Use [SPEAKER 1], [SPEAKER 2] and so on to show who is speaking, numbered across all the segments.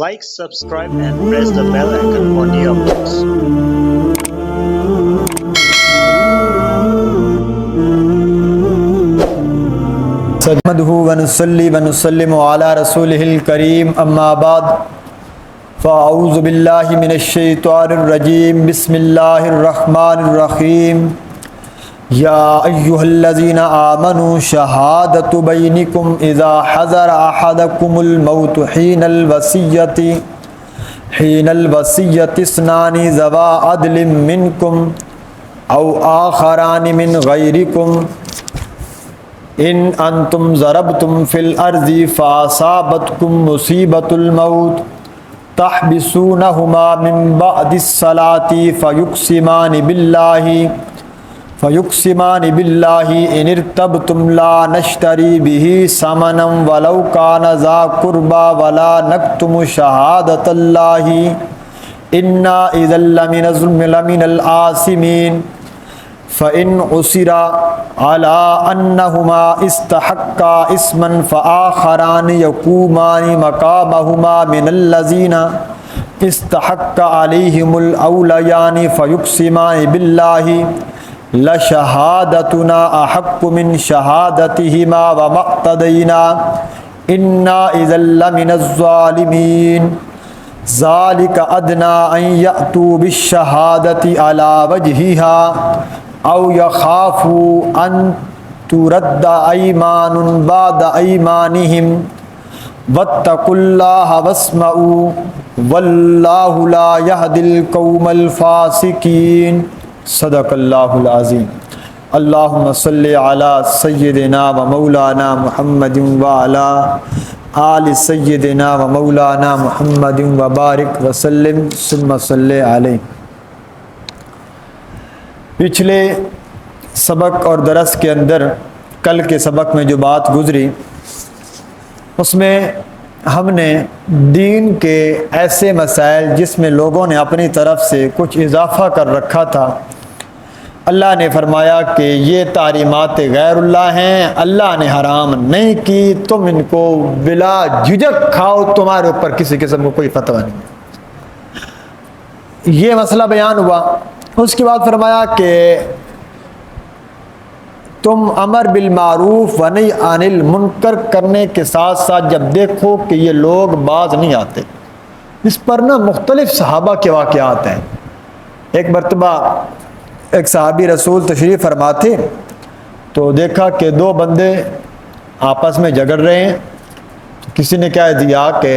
[SPEAKER 1] Like, subscribe and press the bell icon for new updates.
[SPEAKER 2] نحمده ونصلي ونسلم على رسوله الكريم اما بعد فاعوذ بالله من الشيطان الرجيم بسم الله الرحمن الرحيم يا ايها الذين آمنوا شهادة بينكم اذا حضر احدكم الموت حين الوصية اثنان ذوى عدل منكم او آخران من غيركم ان انتم ضربتم فی الارض فاصابتکم مصیبۃ الموت تحبسونہما من بعد الصلاة فیقسمان باللہ ان ارتبتم لا نشتری بہ ثمنا ولو کان ذا قربى ولا نکتم شہادۃ اللہ انا اذا لمن الآثمین فَإِنْ عُثِرَ عَلَىٰ أَنَّهُمَا اسْتَحَقَّا إِثْمًا فَآخَرَانِ يَقُومَانِ مَقَامَهُمَا مِنَ الَّذِينَ اسْتَحَقَّ عَلَيْهِمُ الْأَوْلَيَانِ فَيُقْسِمَانِ بِاللَّهِ لَشَهَادَتُنَا أَحَقُّ مِنْ شَهَادَتِهِمَا وَمَا اعْتَدَيْنَا إِنَّا إِذًا لَمِنَ الظَّالِمِينَ ذَلِكَ أَدْنَىٰ أَن يَأْتُوا بِالشَّهَادَةِ عَلَىٰ وَجْهِهَا أَوْ يَخَافُوا أَن تُرَدَّ أَيْمَانٌ بَعْدَ أَيْمَانِهِمْ وَاتَّقُوا اللَّهَ وَاسْمَعُوا وَاللَّهُ لَا يَهْدِي الْقَوْمَ الْفَاسِقِينَ صدق اللہ العظیم۔ اللہم صلی علی سیدنا و مولانا محمد وعلی آل سیدنا و مولانا محمد وبارک وسلم ثم صلی علیہ۔ پچھلے سبق اور درس کے اندر کل کے سبق میں جو بات گزری اس میں ہم نے دین کے ایسے مسائل جس میں لوگوں نے اپنی طرف سے کچھ اضافہ کر رکھا تھا، اللہ نے فرمایا کہ یہ تعلیمات غیر اللہ ہیں، اللہ نے حرام نہیں کی، تم ان کو بلا جھجک کھاؤ، تمہارے اوپر کسی قسم کو کوئی فتویٰ نہیں۔ یہ مسئلہ بیان ہوا۔ اس کے بعد فرمایا کہ تم امر بالمعروف و نہی عن المنکر کرنے کے ساتھ ساتھ جب دیکھو کہ یہ لوگ باز نہیں آتے، اس پر مختلف صحابہ کے واقعات ہیں۔ ایک مرتبہ ایک صحابی رسول تشریف فرما تھے تو دیکھا کہ دو بندے آپس میں جھگڑ رہے ہیں، تو کسی نے کہہ دیا کہ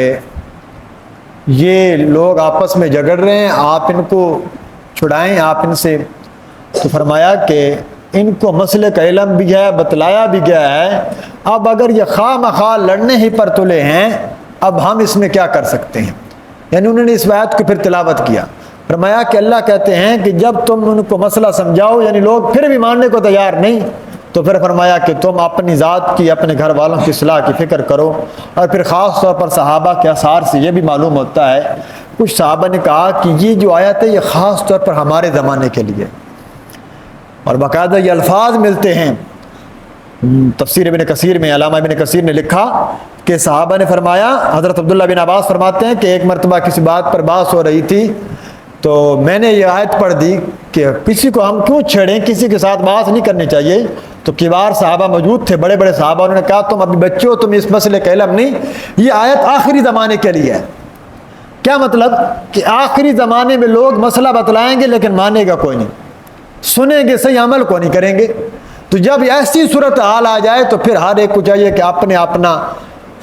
[SPEAKER 2] یہ لوگ آپس میں جھگڑ رہے ہیں، آپ ان کو چھڑائیں، آپ ان سے۔ تو فرمایا کہ ان کو مسئلے کا علم بھی ہے، بتلایا بھی گیا ہے، اب اگر یہ خواہ مخواہ لڑنے ہی پر تلے ہیں، اب ہم اس میں کیا کر سکتے ہیں؟ یعنی انہوں نے اس آیت کو پھر تلاوت کیا۔ فرمایا کہ اللہ کہتے ہیں کہ جب تم ان کو مسئلہ سمجھاؤ، یعنی لوگ پھر بھی ماننے کو تیار نہیں، تو پھر فرمایا کہ تم اپنی ذات کی، اپنے گھر والوں کی اصلاح کی فکر کرو۔ اور پھر خاص طور پر صحابہ کے آثار سے یہ بھی معلوم ہوتا ہے، کچھ صحابہ نے کہا کہ یہ جو آیت ہے یہ خاص طور پر ہمارے زمانے کے لیے، اور باقاعدہ یہ الفاظ ملتے ہیں۔ تفسیر ابن کثیر میں علامہ ابن کثیر نے لکھا کہ صحابہ نے فرمایا، حضرت عبداللہ بن عباس فرماتے ہیں کہ ایک مرتبہ کسی بات پر بحث ہو رہی تھی تو میں نے یہ آیت پڑھ دی کہ کسی کو ہم کیوں چھیڑیں، کسی کے ساتھ بحث نہیں کرنی چاہیے۔ تو کبار صحابہ موجود تھے، بڑے بڑے صحابہ، انہوں نے کہا تم ابھی بچے ہو، تم اس مسئلے کا علم نہیں، یہ آیت آخری زمانے کے لیے ہے۔ کیا مطلب؟ کہ آخری زمانے میں لوگ مسئلہ بتلائیں گے لیکن مانے گا کوئی نہیں، سنیں گے صحیح، عمل کو نہیں کریں گے۔ تو جب ایسی صورتحال آ جائے تو پھر ہر ایک کو چاہیے کہ اپنا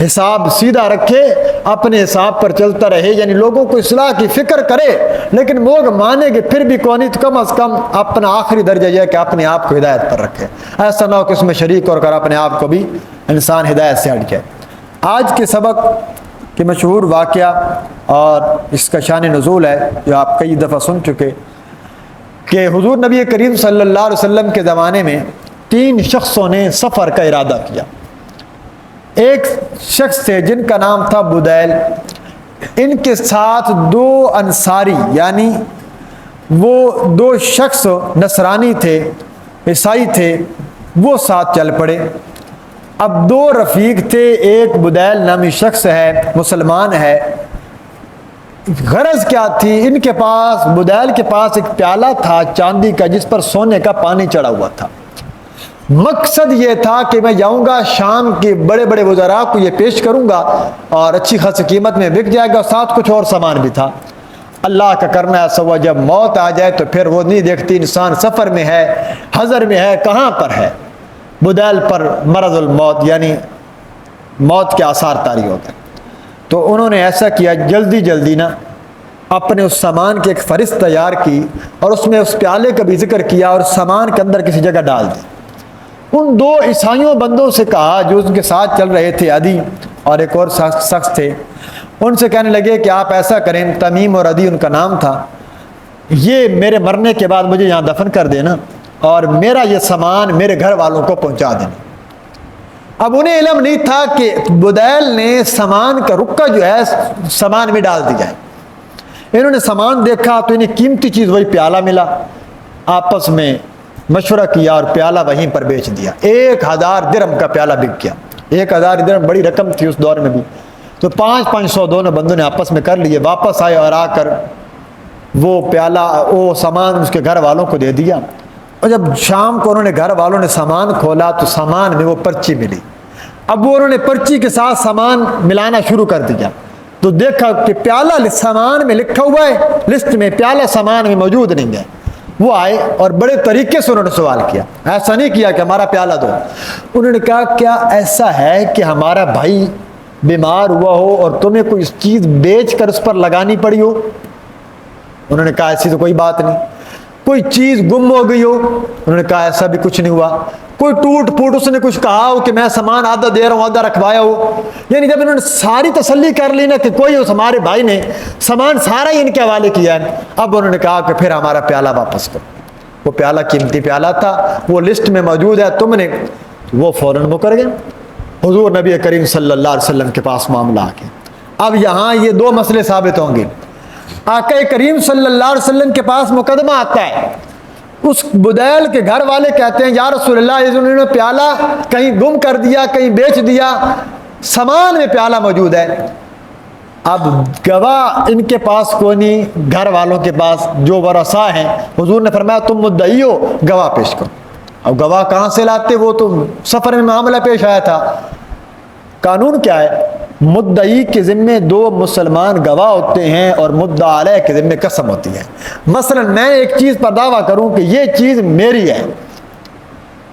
[SPEAKER 2] حساب سیدھا رکھے، اپنے حساب پر چلتا رہے، یعنی لوگوں کو اصلاح کی فکر کرے، لیکن لوگ مانیں گے پھر بھی کوئی نہیں، تو کم از کم اپنا آخری درجہ یہ ہے کہ اپنے آپ کو ہدایت پر رکھے، ایسا نہ ہو کہ اس میں شریک اور کر اپنے آپ کو بھی انسان ہدایت سے ہٹ جائے۔ آج کے سبق کے مشہور واقعہ اور اس کا شان نزول ہے جو آپ کئی دفعہ سن چکے، کہ حضور نبی کریم صلی اللہ علیہ وسلم کے زمانے میں 3 شخصوں نے سفر کا ارادہ کیا۔ ایک شخص تھے جن کا نام تھا بدیل، ان کے ساتھ 2 انصاری، یعنی وہ 2 شخص نصرانی تھے، عیسائی تھے، وہ ساتھ چل پڑے۔ اب 2 رفیق تھے، ایک بدیل نامی شخص ہے، مسلمان ہے، غرض کیا تھی؟ ان کے پاس، بدیل کے پاس ایک پیالہ تھا چاندی کا جس پر سونے کا پانی چڑھا ہوا تھا۔ مقصد یہ تھا کہ میں جاؤں گا شام کے بڑے بڑے وزراء کو یہ پیش کروں گا اور اچھی خاصی قیمت میں بک جائے گا، اور ساتھ کچھ اور سامان بھی تھا۔ اللہ کا کرنا ایسا ہوا جب موت آ جائے تو پھر وہ نہیں دیکھتی انسان سفر میں ہے، حضر میں ہے، کہاں پر ہے۔ بدیل پر مرض الموت یعنی موت کے آثار طاری ہو گئے۔ تو انہوں نے ایسا کیا، جلدی جلدی نا اپنے اس سامان کی ایک فہرست تیار کی اور اس میں اس پیالے کا بھی ذکر کیا اور سامان کے اندر کسی جگہ ڈال دی۔ ان دو عیسائیوں بندوں سے کہا جو ان کے ساتھ چل رہے تھے، عدی اور ایک اور شخص تھے، ان سے کہنے لگے کہ آپ ایسا کریں، تمیم اور عدی ان کا نام تھا، یہ میرے مرنے کے بعد مجھے یہاں دفن کر دینا اور میرا یہ سامان میرے گھر والوں کو پہنچا دینا۔ اب انہیں علم نہیں تھا کہ بدیل نے سامان کا رکا جو ہے سامان میں ڈال دیا ہے۔ انہوں نے سامان دیکھا تو انہیں قیمتی چیز وہی پیالہ ملا، آپس میں مشورہ کیا اور پیالہ وہیں پر بیچ دیا۔ 1000 درہم کا پیالہ بک گیا۔ 1000 درہم بڑی رقم تھی اس دور میں بھی، تو 500 دونوں بندوں نے آپس میں کر لیے، واپس آئے اور آ کر وہ پیالہ، وہ سامان اس کے گھر والوں کو دے دیا۔ اور جب شام کو انہوں نے گھر والوں نے سامان کھولا تو سامان میں وہ پرچی ملی۔ اب وہ انہوں نے پرچی کے ساتھ سامان ملانا شروع کر دیا تو دیکھا کہ پیالہ سامان میں لکھا ہوا ہے، لسٹ میں پیالہ سامان میں موجود نہیں ہے۔ وہ آئے اور بڑے طریقے سے انہوں نے سوال کیا، ایسا نہیں کیا کہ ہمارا پیالہ دو۔ انہوں نے کہا کیا ایسا ہے کہ ہمارا بھائی بیمار ہوا ہو اور تمہیں کوئی چیز بیچ کر اس پر لگانی پڑی ہو؟ انہوں نے کہا ایسی تو کوئی بات نہیں۔ کوئی چیز گم ہو گئی ہو؟ انہوں نے کہا ایسا بھی کچھ نہیں ہوا۔ کوئی ٹوٹ پھوٹ اس نے کچھ کہا ہو کہ میں سامان آدھا دے رہا ہوں آدھا رکھوایا ہو؟ یعنی جب انہوں نے ساری تسلی کر لی نا کہ کوئی اس ہمارے بھائی نے سامان سارا ہی ان کے حوالے کیا ہے، اب انہوں نے کہا کہ پھر ہمارا پیالہ واپس کرو۔ وہ پیالہ قیمتی پیالہ تھا، وہ لسٹ میں موجود ہے، تم نے وہ فوراً مکر گئے۔ حضور نبی کریم صلی اللہ علیہ وسلم کے پاس معاملہ آ گیا۔ اب یہاں یہ دو مسئلے ثابت ہوں گے۔ آقا کریم صلی اللہ علیہ وسلم کے پاس مقدمہ آتا ہے، اس بدیل کے گھر والے کہتے ہیں یا رسول اللہ انہوں نے پیالہ کہیں گم کر دیا، کہیں بیچ دیا، سامان میں پیالہ موجود ہے۔ اب گواہ ان کے پاس کوئی نہیں، گھر والوں کے پاس جو ورثاء ہیں، حضور نے فرمایا تم مدعی ہو، گواہ پیش کرو۔ اب گواہ کہاں سے لاتے؟ وہ تو سفر میں معاملہ پیش آیا تھا۔ قانون کیا ہے؟ مدعی کے ذمے 2 مسلمان گواہ ہوتے ہیں اور مدعا علیہ کے ذمے قسم ہوتی ہے۔ مثلا میں ایک چیز پر دعویٰ کروں کہ یہ چیز میری ہے،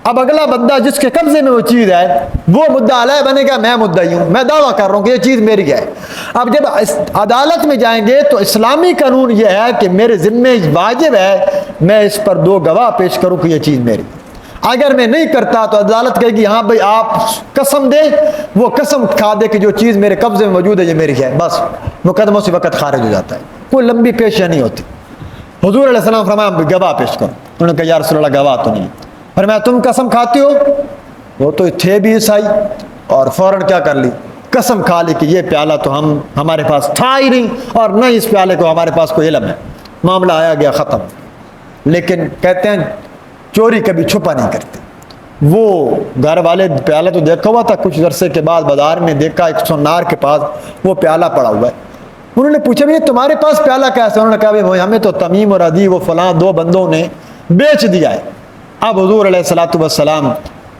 [SPEAKER 2] اب اگلا بندہ جس کے قبضے میں وہ چیز ہے وہ مدعا علیہ بنے گا، میں مدعی ہوں، میں دعویٰ کر رہا ہوں کہ یہ چیز میری ہے۔ اب جب عدالت میں جائیں گے تو اسلامی قانون یہ ہے کہ میرے ذمے واجب ہے میں اس پر 2 گواہ پیش کروں کہ یہ چیز میری۔ اگر میں نہیں کرتا تو عدالت کہے گی ہاں بھائی آپ قسم دیں، وہ قسم کھا دے کہ جو چیز میرے قبضے میں موجود ہے یہ میری ہے، بس مقدموں سے وقت خارج ہو جاتا ہے، کوئی لمبی پیشیاں نہیں ہوتی۔ حضور علیہ السلام فرمایا گواہ پیش کرو۔ انہوں نے کہا یا رسول اللہ گواہ تو نہیں۔ فرمایا تم قسم کھاتے ہو؟ وہ تو تھے بھی عیسائی، اور فوراً کیا کر لی؟ قسم کھا لی کہ یہ پیالہ تو ہمارے پاس تھا ہی نہیں اور نہ اس پیالے کو ہمارے پاس کوئی علم ہے۔ معاملہ آیا گیا ختم۔ لیکن کہتے ہیں چوری کبھی چھپا نہیں کرتے۔ وہ گھر والے پیالہ تو دیکھا ہوا تھا، کچھ عرصے کے بعد بازار میں دیکھا ایک سونار کے پاس وہ پیالہ پڑا ہوا ہے۔ انہوں نے پوچھا بھائی تمہارے پاس پیالہ کیسے؟ انہوں نے کہا بھائی ہمیں تو تمیم اور عدی وہ فلاں 2 بندوں نے بیچ دیا ہے۔ اب حضور علیہ الصلوۃ والسلام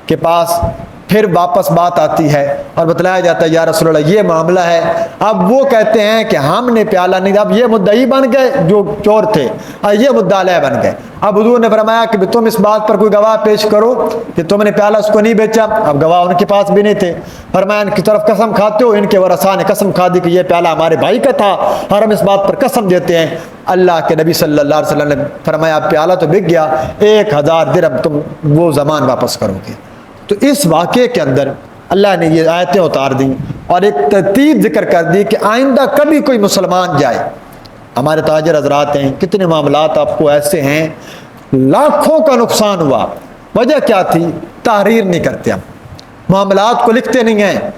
[SPEAKER 2] کے پاس پھر واپس بات آتی ہے اور بتلایا جاتا ہے یا رسول اللہ یہ معاملہ ہے۔ اب وہ کہتے ہیں کہ ہم نے پیالہ نہیں، اب یہ مدعی بن گئے جو چور تھے اور یہ مدعا علیہ بن گئے۔ اب حضور نے فرمایا کہ تم اس بات پر کوئی گواہ پیش کرو کہ تم نے پیالہ اس کو نہیں بیچا۔ اب گواہ ان کے پاس بھی نہیں تھے۔ فرمایا ان کی طرف قسم کھاتے ہو؟ ان کے ورثاء نے قسم کھا دی کہ یہ پیالہ ہمارے بھائی کا تھا اور ہم اس بات پر قسم دیتے ہیں۔ اللہ کے نبی صلی اللہ علیہ وسلم نے فرمایا پیالہ تو بک گیا، 1000 درہم تم وہ زمان واپس کرو گے۔ تو اس واقعے کے اندر اللہ نے یہ آیتیں اتار دیں اور ایک ترتیب ذکر کر دی کہ آئندہ کبھی کوئی مسلمان جائے، ہمارے تاجر حضرات ہیں، کتنے معاملات آپ کو ایسے ہیں لاکھوں کا نقصان ہوا، وجہ کیا تھی؟ تحریر نہیں کرتے، ہم معاملات کو لکھتے نہیں ہیں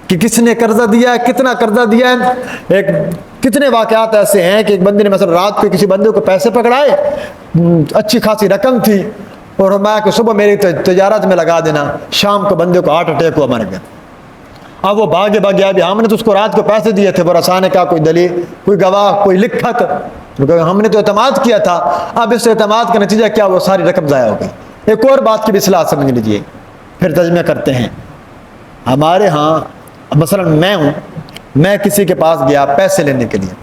[SPEAKER 2] کہ کس نے قرضہ دیا ہے، کتنا قرضہ دیا ہے۔ ایک کتنے واقعات ایسے ہیں کہ ایک بندے نے مثلا رات کو کسی بندے کو پیسے پکڑائے، اچھی خاصی رقم تھی، اور میں کہ صبح میری تجارت میں لگا دینا، شام کو بندے کو ہارٹ اٹیک ہوا مر گیا۔ اب وہ بھاگے بھاگے ابھی ہم نے تو اس کو رات کو پیسے دیے تھے، ورثاء نے کہا کوئی دلیل، کوئی گواہ، کوئی لکھت، ہم نے تو اعتماد کیا تھا، اب اس اعتماد کا نتیجہ کیا، وہ ساری رقم ضائع ہو گئی۔ ایک اور بات کی بھی اصلاح سمجھ لیجئے، پھر ترجمہ کرتے ہیں۔ ہمارے ہاں مثلا میں کسی کے پاس گیا پیسے لینے کے لیے،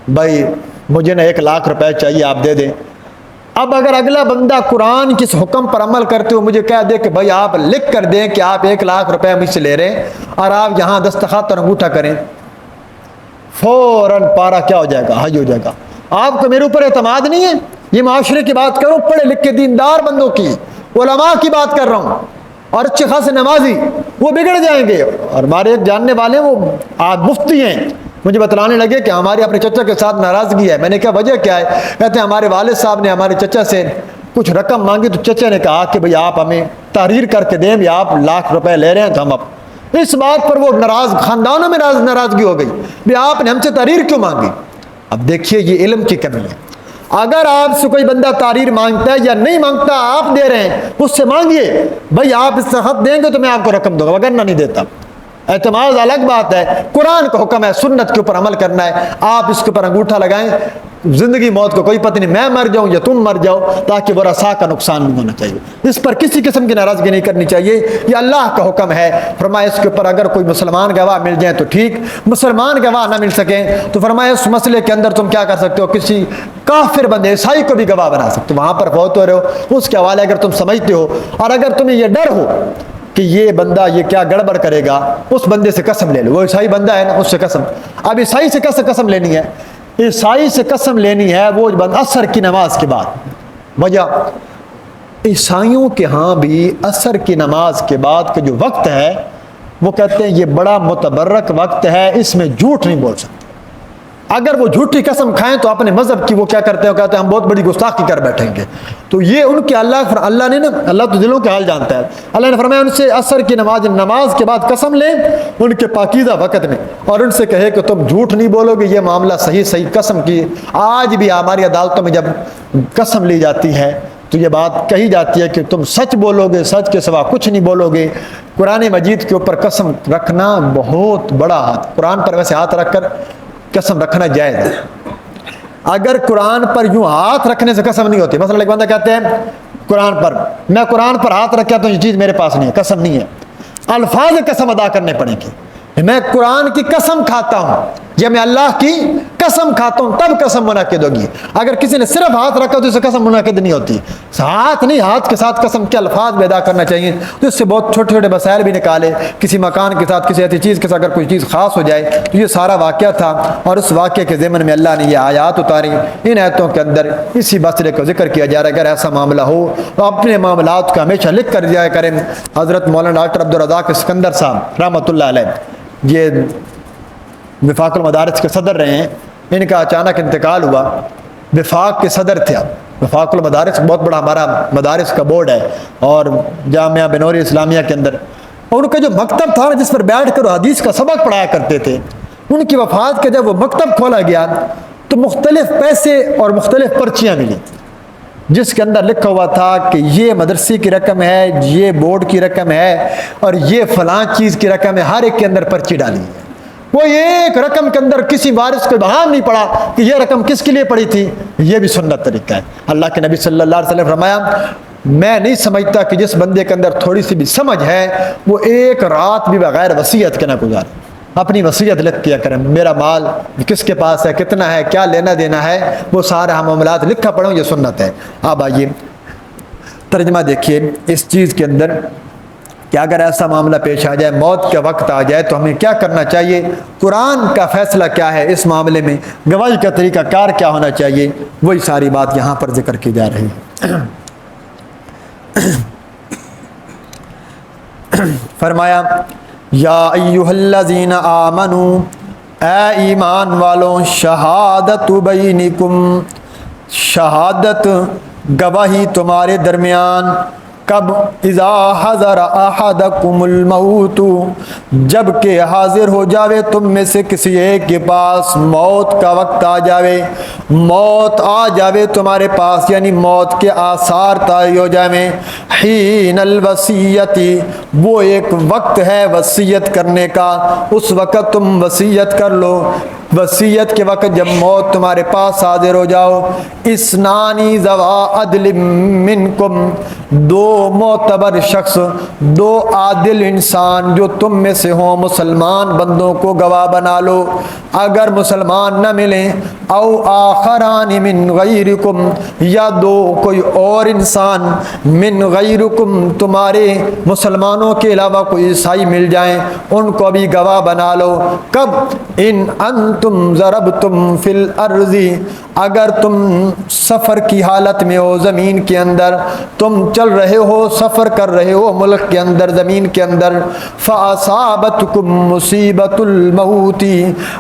[SPEAKER 2] بھائی مجھے نا 1,00,000 روپے چاہیے، آپ دے دیں۔ اب اگر اگلا بندہ قرآن کے اس حکم پر عمل کرتے ہوئے مجھے کہہ دے کہ بھائی آپ لکھ کر دیں کہ آپ 1,00,000 روپے مجھ سے لے رہے ہیں اور آپ یہاں دستخط اور انگوٹھا کریں، فوراً پارا کیا ہو جائے گا، حج ہو جائے گا۔ آپ کو میرے اوپر اعتماد نہیں ہے؟ یہ معاشرے کی بات کروں، پڑھے لکھے دیندار بندوں کی، علماء کی بات کر رہا ہوں، اور اچھے خاصے نمازی، وہ بگڑ جائیں گے۔ اور ہمارے ایک جاننے والے وہ مفتی ہیں، مجھے بتلانے لگے کہ ہماری اپنے چچا کے ساتھ ناراضگی ہے۔ میں نے کہا وجہ کیا ہے؟ کہتے ہیں ہمارے والد صاحب نے ہمارے چچا سے کچھ رقم مانگی تو چچا نے کہا کہ بھئی آپ ہمیں تحریر کر کے دیں، بھی آپ 1,00,000 روپے لے رہے ہیں تو ہم اب اس بات پر وہ ناراض، خاندانوں میں ناراضگی ہو گئی، بھی آپ نے ہم سے تحریر کیوں مانگی؟ اب دیکھیے یہ علم کی کمی ہے۔ اگر آپ سے کوئی بندہ تحریر مانگتا ہے یا نہیں مانگتا، آپ دے رہے ہیں، اس سے مانگیے بھئی آپ اس سے خط دیں گے تو میں آپ کو رقم دوں گا، وگرنہ نہیں دیتا۔ اعتماد الگ بات ہے، قرآن کا حکم ہے، سنت کے اوپر عمل کرنا ہے، آپ اس کے اوپر انگوٹھا لگائیں، زندگی موت کو کوئی پتہ نہیں، میں مر جاؤں یا تم مر جاؤ، تاکہ ورثاء کا نقصان نہیں ہونا چاہیے، اس پر کسی قسم کی ناراضگی نہیں کرنی چاہیے، یہ اللہ کا حکم ہے۔ فرمایا اس کے اوپر اگر کوئی مسلمان گواہ مل جائیں تو ٹھیک، مسلمان گواہ نہ مل سکیں تو فرمایا اس مسئلے کے اندر تم کیا کر سکتے ہو، کسی کافر بندے عیسائی کو بھی گواہ بنا سکتے ہو، وہاں پر فوت ہو رہے ہو اس کے حوالے اگر تم سمجھتے ہو، اور اگر تمہیں یہ ڈر ہو کہ یہ بندہ یہ کیا گڑبڑ کرے گا، اس بندے سے قسم لے لو، وہ عیسائی بندہ ہے نا، اس سے قسم۔ اب عیسائی سے قسم لینی ہے، عیسائی سے قسم لینی ہے وہ عصر کی نماز کے بعد۔ وجہ عیسائیوں کے ہاں بھی عصر کی نماز کے بعد کا جو وقت ہے وہ کہتے ہیں یہ بڑا متبرک وقت ہے، اس میں جھوٹ نہیں بول سکتے۔ اگر وہ جھوٹی قسم کھائیں تو اپنے مذہب کی وہ کیا کرتے ہیں، کہتے ہیں ہم بہت بڑی گستاخی کر بیٹھیں گے۔ تو یہ ان کے اللہ نے نا، اللہ تو دلوں کے حال جانتا ہے، اللہ نے فرمایا ان سے عصر کی نماز کے بعد قسم لیں ان کے پاکیزہ وقت میں، اور ان سے کہے کہ تم جھوٹ نہیں بولو گے، یہ معاملہ صحیح قسم کی۔ آج بھی ہماری عدالتوں میں جب قسم لی جاتی ہے تو یہ بات کہی جاتی ہے کہ تم سچ بولو گے، سچ کے سوا کچھ نہیں بولو گے۔ قرآن مجید کے اوپر قسم رکھنا بہت بڑا ہاتھ، قرآن پر ویسے ہاتھ رکھ کر قسم رکھنا جائز ہے۔ اگر قرآن پر یوں ہاتھ رکھنے سے قسم نہیں ہوتی، مثلا ایک بندہ کہتے ہیں قرآن پر، میں قرآن پر ہاتھ رکھا تو یہ چیز میرے پاس نہیں ہے، قسم نہیں ہے، الفاظ قسم ادا کرنے پڑیں گے، میں قرآن کی قسم کھاتا ہوں یا میں اللہ کی قسم کھاتا ہوں، تب قسم منعقد ہوگی۔ اگر کسی نے صرف ہاتھ رکھا تو اسے قسم منعقد نہیں ہوتی، ہاتھ نہیں، ہاتھ کے ساتھ قسم کے الفاظ بھی ادا کرنا چاہیے۔ تو اس سے بہت چھوٹے چھوٹے مسائل بھی نکالے، کسی مکان کے ساتھ، کسی ایسی چیز کے ساتھ اگر کوئی چیز خاص ہو جائے تو یہ سارا واقعہ تھا، اور اس واقعے کے ضمن میں اللہ نے یہ آیات اتاری۔ ان آیتوں کے اندر اسی مسئلے کا ذکر کیا جا رہا ہے، اگر ایسا معاملہ ہو تو اپنے معاملات کو ہمیشہ لکھ کر دیا کریں۔ حضرت مولانا ڈاکٹر عبدالرزاق اسکندر صاحب رحمۃ اللہ علیہ، یہ وفاق المدارس کے صدر رہے ہیں، ان کا اچانک انتقال ہوا، وفاق کے صدر تھے۔ وفاق المدارس بہت بڑا ہمارا مدارس کا بورڈ ہے، اور جامعہ بنوری اسلامیہ کے اندر ان کا جو مکتب تھا جس پر بیٹھ کر حدیث کا سبق پڑھایا کرتے تھے، ان کی وفات کے جب وہ مکتب کھولا گیا تو مختلف پیسے اور مختلف پرچیاں ملی، جس کے اندر لکھا ہوا تھا کہ یہ مدرسے کی رقم ہے، یہ بورڈ کی رقم ہے، اور یہ فلاں چیز کی رقم ہے، ہر ایک کے اندر پرچی ڈالی ہے۔ کوئی ایک رقم کے اندر کسی وارث کو بہان نہیں پڑا کہ یہ رقم کس کے لیے پڑی تھی۔ یہ بھی سنت طریقہ ہے۔ اللہ کے نبی صلی اللہ علیہ وسلم فرمایا، میں نہیں سمجھتا کہ جس بندے کے اندر تھوڑی سی بھی سمجھ ہے وہ ایک رات بھی بغیر وصیت کے نہ گزارے، اپنی وصیت لکھ کیا کریں، میرا مال کس کے پاس ہے، کتنا ہے، کیا لینا دینا ہے، وہ سارا معاملات لکھا پڑھو، یہ سنت ہے۔ اب آئیے ترجمہ دیکھیے اس چیز کے اندر کہ اگر ایسا معاملہ پیش آ جائے، موت کا وقت آ جائے تو ہمیں کیا کرنا چاہیے، قرآن کا فیصلہ کیا ہے اس معاملے میں، گواہی کا طریقہ کار کیا ہونا چاہیے، وہی ساری بات یہاں پر ذکر کی جا رہی ہے۔ فرمایا یا ایھا الذین آمنوا، اے ایمان والوں، شہادت بینکم، شہادت گواہی تمہارے درمیان، کب؟ اذا حضر احدکم الموت، جب کہ حاضر ہو جاوے تم میں سے کسی ایک کے پاس موت کا وقت آ جاوے، موت آ جاوے تمہارے پاس، یعنی موت کے آثار طاری ہو جاویں، حین الوصیتی، وہ ایک وقت ہے وصیت کرنے کا، اس وقت تم وصیت کر لو۔ وصیت کے وقت جب موت تمہارے پاس حاضر ہو جاؤ، اسنانی ذوا عدل منکم، دو معتبر شخص، دو عادل انسان جو تم میں سے ہوں، مسلمان بندوں کو گواہ بنا لو۔ اگر مسلمان نہ ملیں، او آخران من غیرکم، یا دو کوئی اور انسان، من غیرکم، تمہارے مسلمانوں کے علاوہ کوئی عیسائی مل جائیں، ان کو بھی گواہ بنا لو۔ کب؟ ان انتم ضربتم فی الارض، اگر تم سفر کی حالت میں ہو، زمین کے اندر تم چل رہے ہو، سفر کر رہے ہو ملک کے اندر، زمین کے اندر، فاصابتکم مصیبت الموت،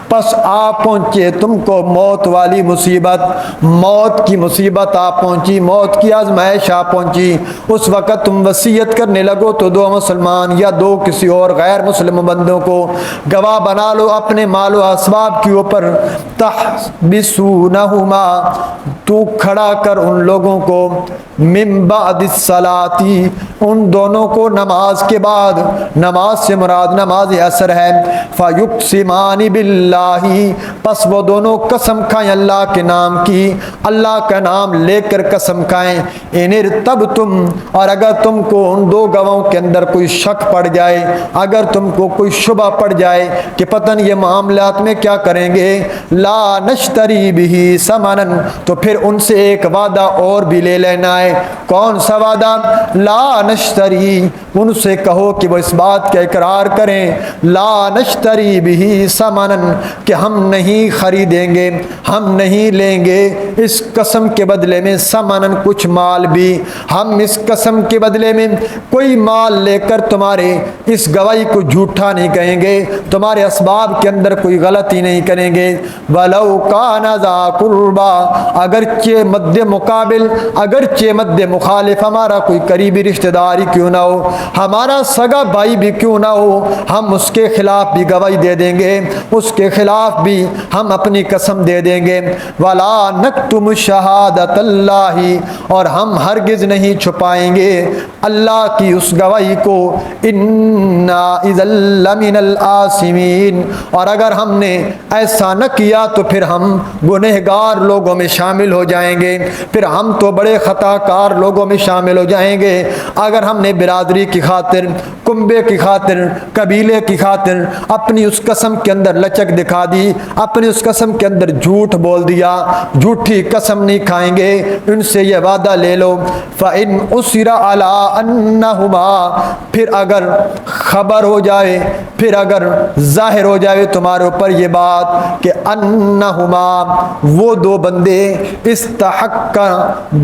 [SPEAKER 2] پس آ پہنچے تم کو موت والی مصیبت، موت کی مصیبت آ پہنچی، موت کی آزمائش آ پہنچی، اس وقت تم وصیت کرنے لگو تو دو مسلمان یا دو کسی اور غیر مسلم بندوں کو گواہ بنا لو اپنے مال و اسباب کے اوپر، تحبسونہما، تو کھڑا کر ان لوگوں کو، من بعد الصلاۃ، ان دونوں کو نماز کے بعد، نماز سے مراد نماز عصر ہے، فیقسمان باللہ، پس وہ دونوں قسم کھائیں اللہ کے نام کی، اللہ کا نام لے کر قسم کھائیں، ان ارتبتم، اور اگر تم کو ان دو گواہوں کے اندر کوئی شک پڑ جائے، اگر تم کو کوئی شبہ پڑ جائے کہ پتہ نہیں یہ معاملات میں کیا کریں گے، لا نشتری بھی ثمنا، تو پھر ان سے ایک وعدہ اور بھی لے لینا ہے۔ کون سا وعدہ؟ لا نشتری، ان سے کہو کہ وہ اس بات کا اقرار کریں، لا نشتری بھی ثمنا، کہ ہم نہیں خریدیں گے، ہم نہیں لیں گے اس قسم کے بدلے میں ثمنا، کچھ مال بھی، ہم اس قسم کے بدلے میں کوئی مال لے کر تمہارے اس گواہی کو جھوٹا نہیں کہیں گے، تمہارے اسباب کے اندر کوئی غلطی نہیں کریں گے، وَلَوْ كَانَ ذَا قُرْبَى، اگرچہ مد مقابل، اگرچہ مد مخالف ہمارا کوئی قریبی رشتہ داری کیوں نہ ہو، ہمارا سگا بھائی بھی کیوں نہ ہو، ہم اس کے خلاف بھی گواہی دے دیں گے، اس کے خلاف بھی ہم اپنی قسم دے دیں گے، وَلَا نَكْتُمُ شَهَادَةَ اللَّهِ، اور ہم ہرگز نہیں چھپائیں گے اللہ کی اس گواہی کو، اِنَّا إِذًا لَّمِنَ الْآثِمِينَ، اور اگر ہم نے ایسا نہ کیا تو پھر ہم گنہگار لوگوں میں شامل ہو جائیں گے، پھر ہم تو بڑے خطا کار لوگوں میں شامل ہو جائیں گے۔ اگر ہم نے برادری کی خاطر، کنبے کی خاطر، قبیلے کی خاطر اپنی اس قسم کے اندر لچک دکھا دی، اپنی اس قسم کے اندر جھوٹ بول دیا، جھوٹی قسم نہیں کھائیں گے، ان سے یہ وعدہ لے لو، فَإِنْ أُسِرَ عَلَىٰ أَنَّهُمَا، پھر اگر خبر ہو جائے، پھر اگر ظاہر ہو جائے تمہارے اوپر یہ بات کہ انہما، وہ دو بندے، استحق،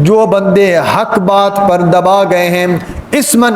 [SPEAKER 2] جو بندے حق بات پر دبا گئے ہیں، اسمن،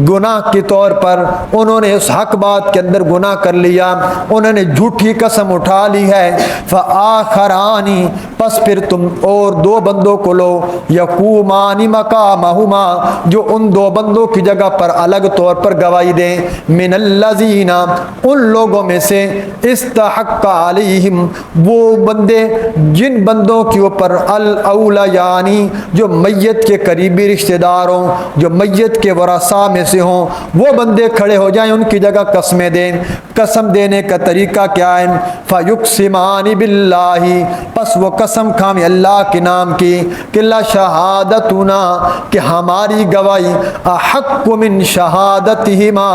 [SPEAKER 2] گناہ کے طور پر انہوں نے اس حق بات کے اندر گناہ کر لیا، انہوں نے جھوٹی قسم اٹھا لی ہے، فآخرانی، پس پھر تم اور دو بندوں کو لو، یقومان مقامہما، جو ان دو بندوں کی جگہ پر الگ طور پر گواہی دیں، من الذین، ان لوگوں میں سے، استحق علیہم، وہ بندے جن بندوں کے اوپر الاولیانی، جو میت کے قریبی رشتہ دار ہوں، جو میت کے ورثاء میں سے ہوں، وہ بندے کھڑے ہو جائیں، ان کی جگہ قسمیں دیں۔ قسم دینے کا طریقہ کیا ہے؟ فیقسمان باللہ، پس وہ قسم کھائیں اللہ کے نام کی کہ لا شہادتنا، کہ ہماری گواہی، احق من شہادتہما،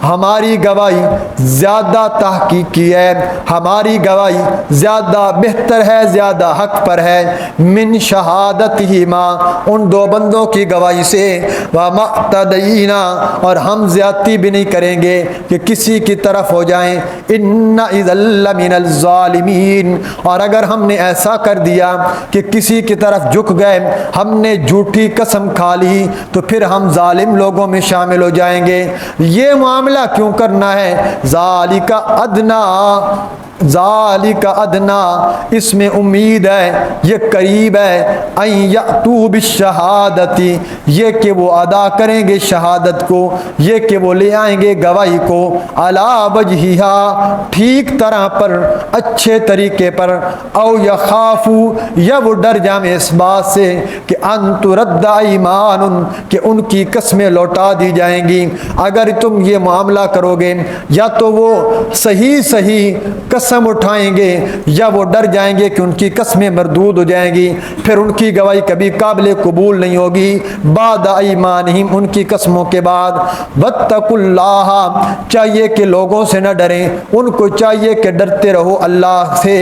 [SPEAKER 2] ہماری گواہی زیادہ تحقیقی ہے، ہماری گواہی زیادہ بہتر ہے، زیادہ حق پر ہے، من شہادتہما، ان دو بندوں کی گواہی سے، وما اعتدینا، اور ہم زیادتی بھی نہیں کریں گے کہ کسی کی طرف ہو جائیں، ان اذا لمن الظالمین، اور اگر ہم نے ایسا کر دیا کہ کسی کی طرف جھک گئے، ہم نے جھوٹی قسم کھا لی، تو پھر ہم ظالم لوگوں میں شامل ہو جائیں گے۔ یہ معاملہ کیوں کرنا ہے؟ ذالک ادنا، ذالک ادنا، اس میں امید ہے، یہ قریب ہے، ان یاتوا بالشہادتی، یہ کہ وہ ادا کریں گے شہادت کو، یہ کہ وہ لے آئیں گے گواہی کو، علی وجہہا، ٹھیک طرح پر، اچھے طریقے پر، او یخافوا، یا وہ ڈر جائیں اس بات سے کہ ان ترد ایمان، کہ ان کی قسمیں لوٹا دی جائیں گی۔ اگر تم یہ معاملہ کرو گے یا تو وہ صحیح قسم اٹھائیں گے، یا وہ ڈر جائیں گے کہ ان کی قسمیں مردود ہو جائیں گی، پھر ان کی گواہی کبھی قابل قبول نہیں ہوگی، بعد ایمانہم، ان کی قسموں کے بعد۔ واتقوا اللہ، چاہیے کہ لوگوں سے نہ ڈریں، ان کو چاہیے کہ ڈرتے رہو اللہ سے،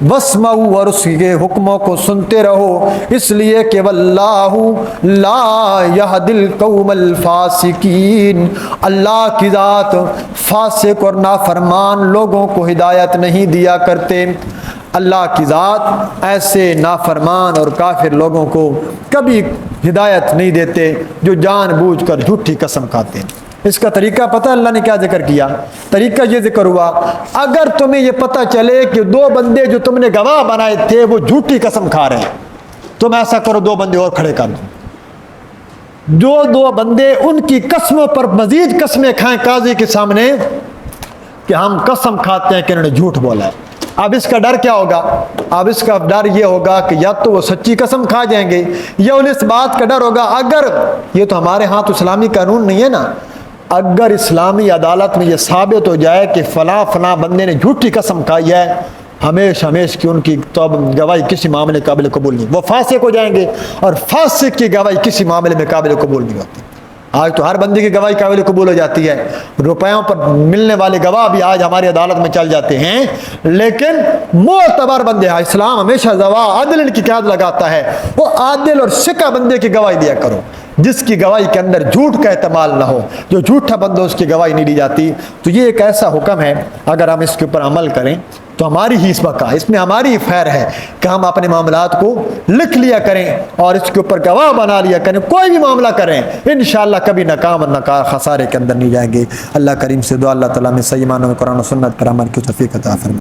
[SPEAKER 2] واسمعوا، اور اس کے حکموں کو سنتے رہو، اس لیے کہ واللہ لا یہدی القوم الفاسقین، اللہ کی ذات فاسق اور نافرمان لوگوں کو ہدایت نہیں دیا کرتے۔ اللہ کی ذات ایسے نافرمان اور کافر لوگوں کو کبھی ہدایت نہیں دیتے جو جان بوجھ کر جھوٹی قسم کھاتے ہیں۔ اس کا طریقہ پتہ اللہ نے کیا ذکر کیا؟ طریقہ یہ ذکر ہوا، اگر تمہیں یہ پتہ چلے کہ دو بندے جو تم نے گواہ بنائے تھے وہ جھوٹی قسم کھا رہے ہیں، تم ایسا کرو، دو بندے اور کھڑے کر دو، جو دو بندے ان کی قسموں پر مزید قسمیں کھائیں قاضی کے سامنے کہ ہم قسم کھاتے ہیں کہ انہوں نے جھوٹ بولا ہے۔ اب اس کا ڈر کیا ہوگا؟ اب اس کا ڈر یہ ہوگا کہ یا تو وہ سچی قسم کھا جائیں گے، یا انہیں اس بات کا ڈر ہوگا، اگر یہ تو ہمارے ہاں تو اسلامی قانون نہیں ہے نا، اگر اسلامی عدالت میں یہ ثابت ہو جائے کہ فلاں فلاں بندے نے جھوٹی قسم کھائی ہے، ہمیشہ کی ان کی گواہی کسی معاملے قابل قبول نہیں، وہ فاسق ہو جائیں گے، اور فاسق کی گواہی کسی معاملے میں قابل قبول نہیں ہوتی۔ آج تو ہر بندے کی گواہی قابل قبول ہو جاتی ہے، روپیوں پر ملنے والے گواہ بھی آج ہماری عدالت میں چل جاتے ہیں، لیکن معتبر بندے ہیں، اسلام ہمیشہ گواہ عدل کی قیادت لگاتا ہے، وہ عادل اور ثقہ بندے کی گواہی دیا کرو، جس کی گواہی کے اندر جھوٹ کا احتمال نہ ہو، جو جھوٹا بندہ اس کی گواہی نہیں دی جاتی۔ تو یہ ایک ایسا حکم ہے، اگر ہم اس کے اوپر عمل کریں تو ہماری ہی اس بقا، اس میں ہماری خیر ہے کہ ہم اپنے معاملات کو لکھ لیا کریں اور اس کے اوپر گواہ بنا لیا کریں، کوئی بھی معاملہ کریں، انشاءاللہ کبھی ناکام اور خسارے کے اندر نہیں جائیں گے۔ اللہ کریم سے دعا، اللہ تعالیٰ میں صحیح معنوں میں قرآن و سنت پر عمل کی توفیق عطا فرمائے۔